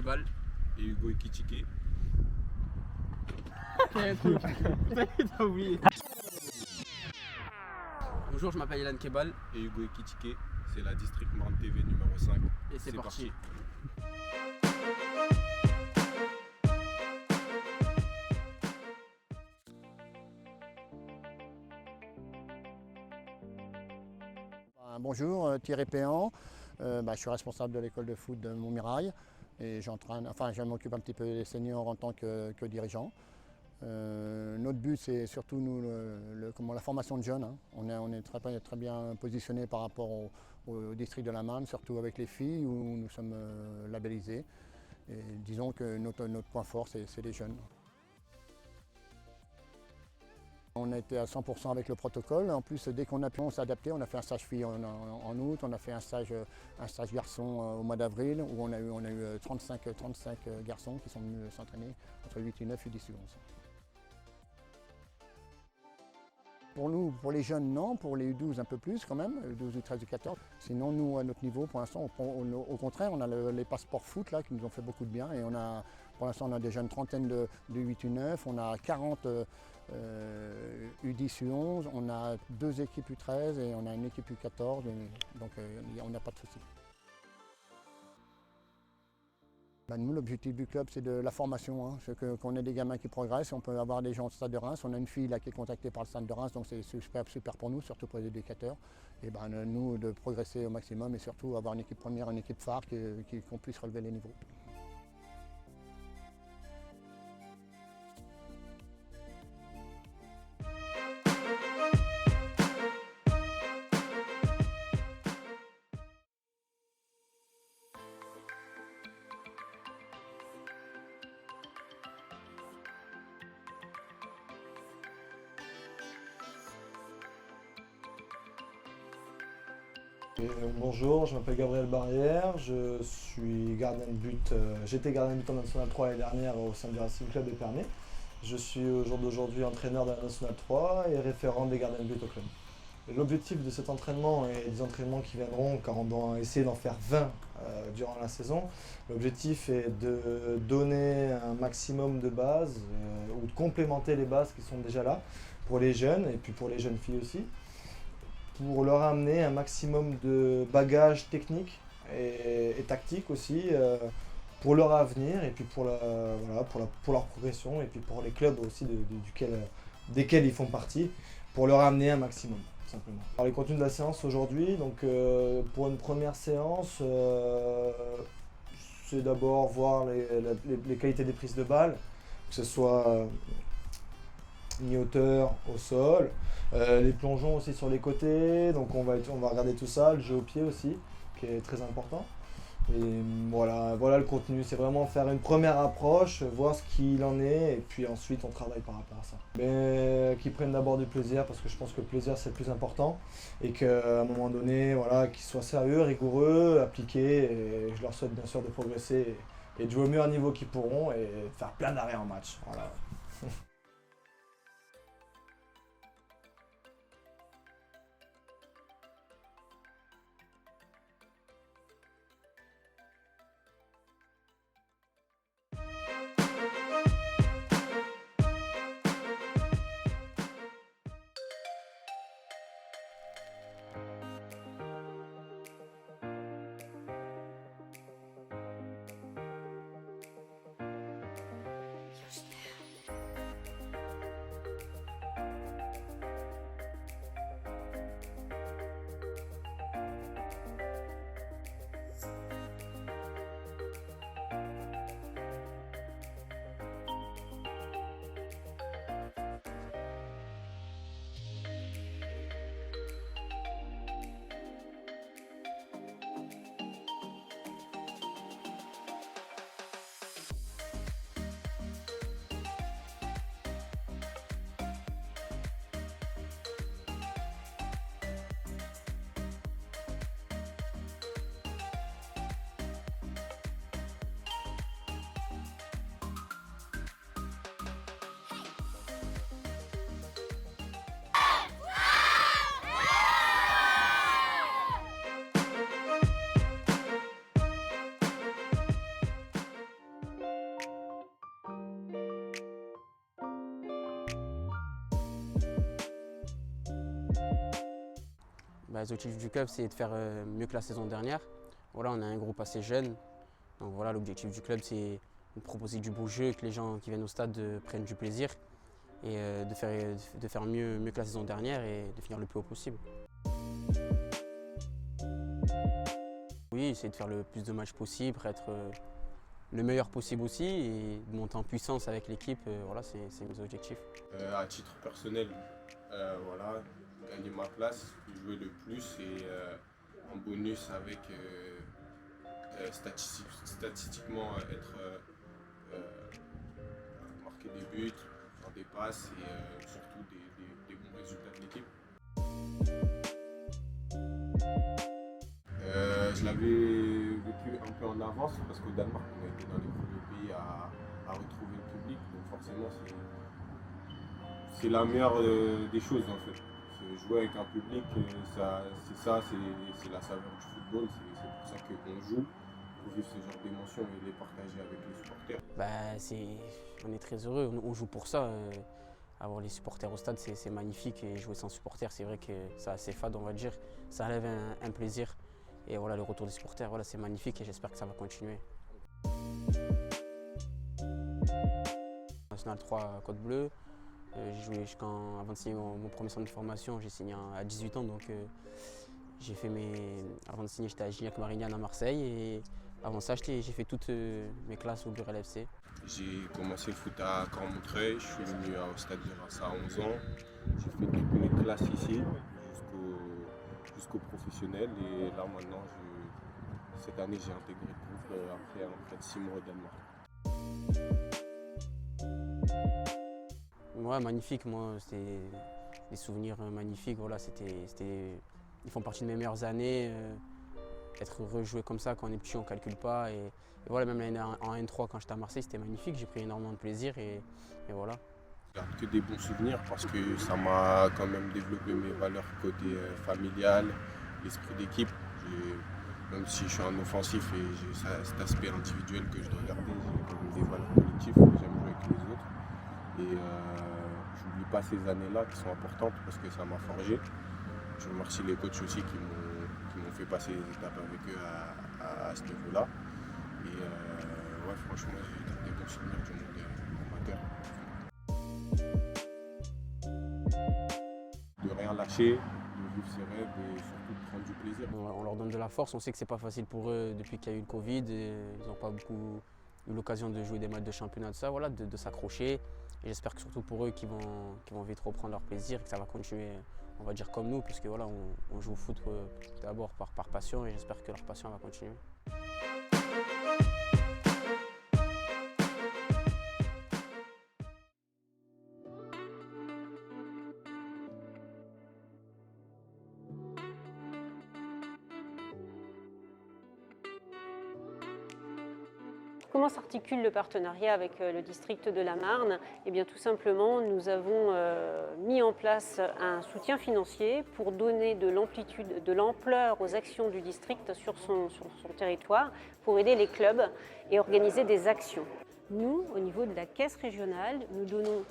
Kebal et Hugo Ekitike. T'as oublié. Bonjour, je m'appelle Ilan Kebal. Et Hugo Ekitike, c'est la District Marne TV numéro 5. Et c'est parti. Bonjour, Thierry Péan. Je suis responsable de l'école de foot de Montmirail et je m'occupe un petit peu des seniors en tant que dirigeant. Notre but, c'est surtout la formation de jeunes. On est très bien positionné par rapport au district de la Marne, surtout avec les filles où nous sommes labellisés. Et disons que notre point fort, c'est les jeunes. On a été à 100% avec le protocole. En plus, dès qu'on a pu, on s'est adapté. On a fait un stage filles en août, on a fait un stage garçon au mois d'avril, où on a eu 35 garçons qui sont venus s'entraîner entre 8 et 9 et 10 secondes. Pour nous, pour les jeunes, non. Pour les U12, un peu plus quand même, U12, U13, U14. Sinon, nous, à notre niveau, pour l'instant, au contraire, on a les passeports foot là, qui nous ont fait beaucoup de bien. Et pour l'instant, on a déjà une trentaine de U8, U9. On a 40 U10, U11. On a 2 équipes U13 et on a une équipe U14. Donc, on n'a pas de soucis. Nous, l'objectif du club, c'est de la formation, qu'on ait des gamins qui progressent. On peut avoir des gens au Stade de Reims. On a une fille là, qui est contactée par le Stade de Reims, donc c'est super pour nous, surtout pour les éducateurs. Et nous, de progresser au maximum et surtout avoir une équipe première, une équipe phare, qu'on puisse relever les niveaux. Bonjour, je m'appelle Gabriel Barrière, je suis gardien de but, j'étais gardien de but en National 3 l'année dernière au sein du Racing Club Épernay. Je suis au jour d'aujourd'hui entraîneur de la National 3 et référent des gardiens de but au club. L'objectif de cet entraînement et des entraînements qui viendront, car on doit essayer d'en faire 20 durant la saison, l'objectif est de donner un maximum de bases ou de complémenter les bases qui sont déjà là pour les jeunes et puis pour les jeunes filles aussi, pour leur amener un maximum de bagages techniques et tactiques aussi pour leur avenir et puis pour leur progression et puis pour les clubs aussi desquels ils font partie, pour leur amener un maximum, tout simplement. Alors, les contenus de la séance aujourd'hui, donc pour une première séance, c'est d'abord voir les qualités des prises de balles, que ce soit mi-hauteur, au sol, les plongeons aussi sur les côtés, donc on va regarder tout ça, le jeu au pied aussi, qui est très important. Et voilà le contenu, c'est vraiment faire une première approche, voir ce qu'il en est, et puis ensuite on travaille par rapport à ça. Mais qu'ils prennent d'abord du plaisir, parce que je pense que le plaisir c'est le plus important, et qu'à un moment donné, qu'ils soient sérieux, rigoureux, appliqués, et je leur souhaite bien sûr de progresser, et de jouer au meilleur niveau qu'ils pourront, et de faire plein d'arrêts en match. Voilà. Les objectifs du club, c'est de faire mieux que la saison dernière. Voilà, on a un groupe assez jeune. Donc voilà, l'objectif du club, c'est de proposer du beau jeu, que les gens qui viennent au stade prennent du plaisir et de faire mieux que la saison dernière et de finir le plus haut possible. Oui, essayer de faire le plus de matchs possible, être le meilleur possible aussi et de monter en puissance avec l'équipe. Voilà, c'est mes objectifs. À titre personnel, voilà, gagner ma place, jouer le plus et en bonus avec statistiquement marquer des buts, faire des passes et surtout des bons résultats de l'équipe. Je l'avais vécu un peu en avance parce qu'au Danemark, on a été dans les premiers pays à retrouver le public. Donc forcément, c'est la meilleure des choses en fait. Jouer avec un public, c'est la saveur du football. C'est pour ça qu'on joue, pour vivre ce genre d'émotions et les partager avec les supporters. On est très heureux, on joue pour ça. Avoir les supporters au stade, c'est magnifique. Et jouer sans supporters, c'est vrai que c'est assez fade, on va dire. Ça enlève un plaisir. Et voilà, le retour des supporters, voilà, c'est magnifique et j'espère que ça va continuer. National 3 à Côte Bleue, j'ai joué avant de signer mon premier centre de formation, j'ai signé à 18 ans. Donc avant de signer, j'étais à Gignac Marignane à Marseille. Et avant ça, j'ai fait toutes mes classes au Burel FC. J'ai commencé le foot à Cormontreuil, je suis venu au stade de Reims à 11 ans. J'ai fait toutes mes classes ici jusqu'au professionnel et là maintenant, cette année j'ai intégré le groupe après de 6 mois au Danemark. Ouais, magnifique, moi c'est des souvenirs magnifiques. Voilà, ils font partie de mes meilleures années. Être rejoué comme ça quand on est petit, on ne calcule pas. Et voilà, même l'année en N3 quand j'étais à Marseille, c'était magnifique, j'ai pris énormément de plaisir et voilà. Je garde que des bons souvenirs parce que ça m'a quand même développé mes valeurs côté familial, l'esprit d'équipe. Même si je suis un offensif et j'ai cet aspect individuel que je dois garder, j'ai quand même des valeurs collectives, j'aime jouer avec les autres. Et je n'oublie pas ces années-là qui sont importantes parce que ça m'a forgé. Je remercie les coachs aussi qui m'ont fait passer les étapes avec eux à ce niveau-là. Et ouais, franchement, j'ai des bons souvenirs du monde amateur. De rien lâcher, de vivre ses rêves et surtout de prendre du plaisir. On leur donne de la force, on sait que c'est pas facile pour eux depuis qu'il y a eu le Covid. Ils n'ont pas beaucoup eu l'occasion de jouer des matchs de championnat, voilà, de s'accrocher. Et j'espère que surtout pour eux qui vont vite reprendre leur plaisir, que ça va continuer, on va dire comme nous, puisque voilà, on joue au foot d'abord par passion et j'espère que leur passion va continuer. Comment s'articule le partenariat avec le district de la Marne? Eh bien, tout simplement, nous avons mis en place un soutien financier pour donner de l'amplitude, de l'ampleur aux actions du district sur son territoire, pour aider les clubs et organiser des actions. Nous, au niveau de la caisse régionale, nous donnons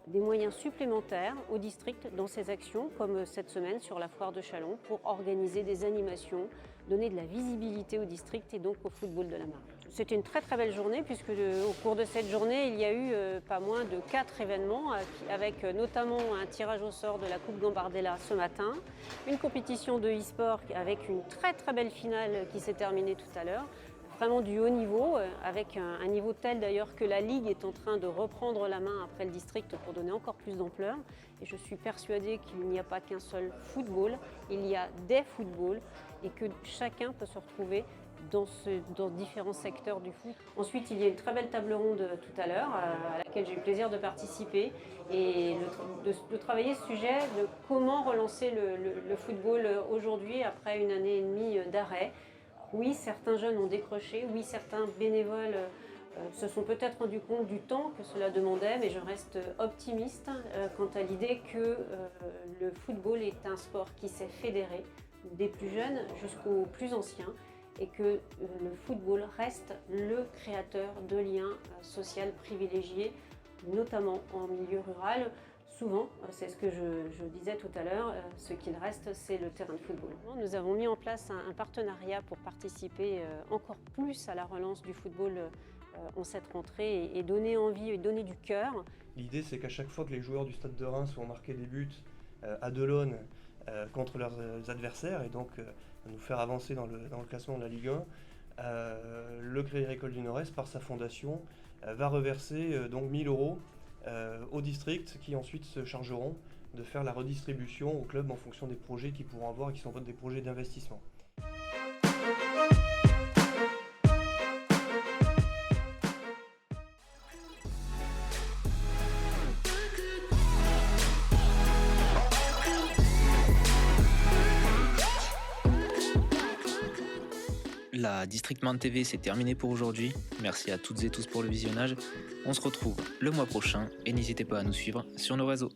des moyens supplémentaires au district dans ces actions, comme cette semaine sur la foire de Châlons, pour organiser des animations, donner de la visibilité au district et donc au football de la Marne. C'était une très belle journée puisque au cours de cette journée, il y a eu pas moins de 4 événements avec notamment un tirage au sort de la Coupe Gambardella ce matin, une compétition de e-sport avec une très belle finale qui s'est terminée tout à l'heure, vraiment du haut niveau, avec un niveau tel d'ailleurs que la Ligue est en train de reprendre la main après le district pour donner encore plus d'ampleur. Et je suis persuadée qu'il n'y a pas qu'un seul football, il y a des footballs et que chacun peut se retrouver dans différents secteurs du foot. Ensuite, il y a une très belle table ronde tout à l'heure à laquelle j'ai eu le plaisir de participer et de travailler ce sujet de comment relancer le football aujourd'hui après une année et demie d'arrêt. Oui, certains jeunes ont décroché, oui, certains bénévoles se sont peut-être rendus compte du temps que cela demandait, mais je reste optimiste quant à l'idée que le football est un sport qui s'est fédéré des plus jeunes jusqu'aux plus anciens et que le football reste le créateur de liens sociaux privilégiés, notamment en milieu rural. souvent, c'est ce que je disais tout à l'heure, ce qu'il reste, c'est le terrain de football. Nous avons mis en place un partenariat pour participer encore plus à la relance du football en cette rentrée et donner envie et donner du cœur. L'idée, c'est qu'à chaque fois que les joueurs du Stade de Reims vont marquer des buts à de l'aune contre leurs adversaires et donc nous faire avancer dans le classement de la Ligue 1, le Crédit Agricole du Nord-Est, par sa fondation, va reverser donc 1 000 € au district qui ensuite se chargeront de faire la redistribution au club en fonction des projets qu'ils pourront avoir et qui sont des projets d'investissement. La District Marne TV, c'est terminé pour aujourd'hui. Merci à toutes et tous pour le visionnage. On se retrouve le mois prochain et n'hésitez pas à nous suivre sur nos réseaux.